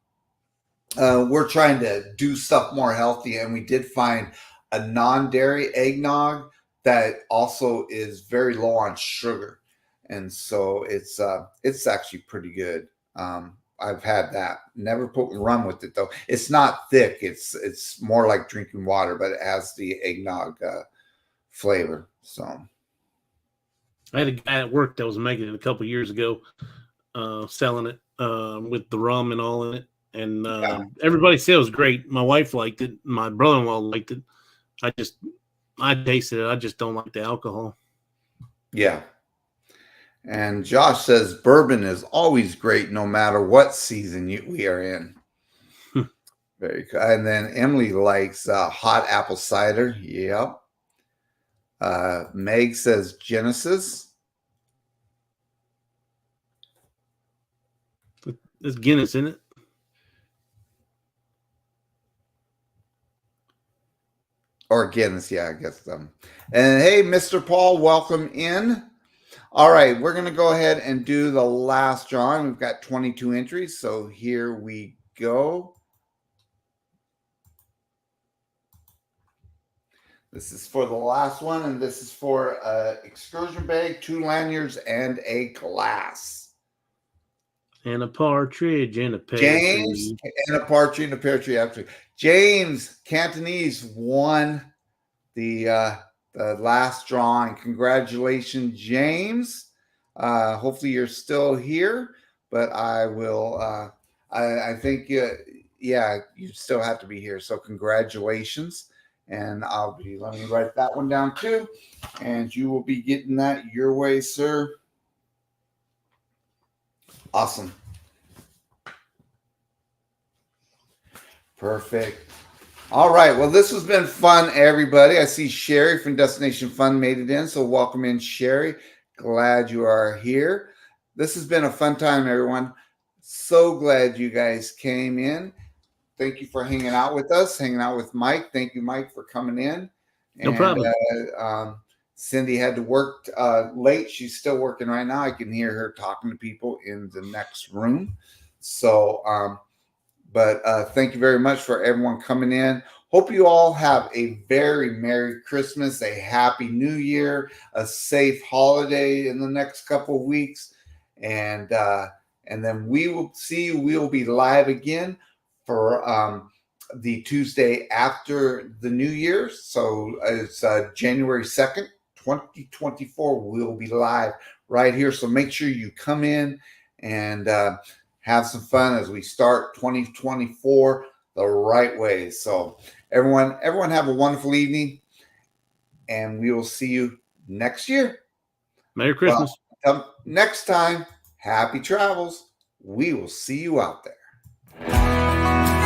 We're trying to do stuff more healthy, and we did find a non-dairy eggnog that also is very low on sugar, and so it's actually pretty good. I've had that. Never put rum with it though. It's not thick. It's more like drinking water, but it has the eggnog flavor. So I had a guy at work that was making it a couple years ago, selling it with the rum and all in it, and yeah. everybody said it was great. My wife liked it. My brother-in-law liked it. I tasted it. I just don't like the alcohol. Yeah. And Josh says bourbon is always great no matter what season we are in. Very cool. And then Emily likes hot apple cider. Yep. Meg says Genesis. There's Guinness in it. Or Guinness, yeah, I guess. And hey, Mr. Paul, welcome in. All right, we're going to go ahead and do the last drawing. We've got 22 entries, so here we go. This is for the last one, and this is for excursion bag, 2 lanyards, and a glass. And a partridge in a pear James tree. and a partridge in a pear tree. Actually, James Cantonese won the last drawing. Congratulations, James. Hopefully you're still here, but I will. I think yeah, you still have to be here. So congratulations, and let me write that one down too, and you will be getting that your way, sir. Awesome. Perfect. All right. Well, this has been fun, everybody. I see Sherry from Destination Fun made it in. So welcome in, Sherry. Glad you are here. This has been a fun time, everyone. So glad you guys came in. Thank you for hanging out with us, hanging out with Mike. Thank you, Mike, for coming in. No problem. Cindy had to work late. She's still working right now. I can hear her talking to people in the next room. So, but thank you very much for everyone coming in. Hope you all have a very Merry Christmas, a Happy New Year, a safe holiday in the next couple of weeks. And then we will see you. We will be live again for the Tuesday after the New Year. So it's January 2nd, 2024. We'll be live right here. So make sure you come in and have some fun as we start 2024 the right way. So everyone have a wonderful evening, and we will see you next year. Merry Christmas. Well, next time, happy travels. We will see you out there.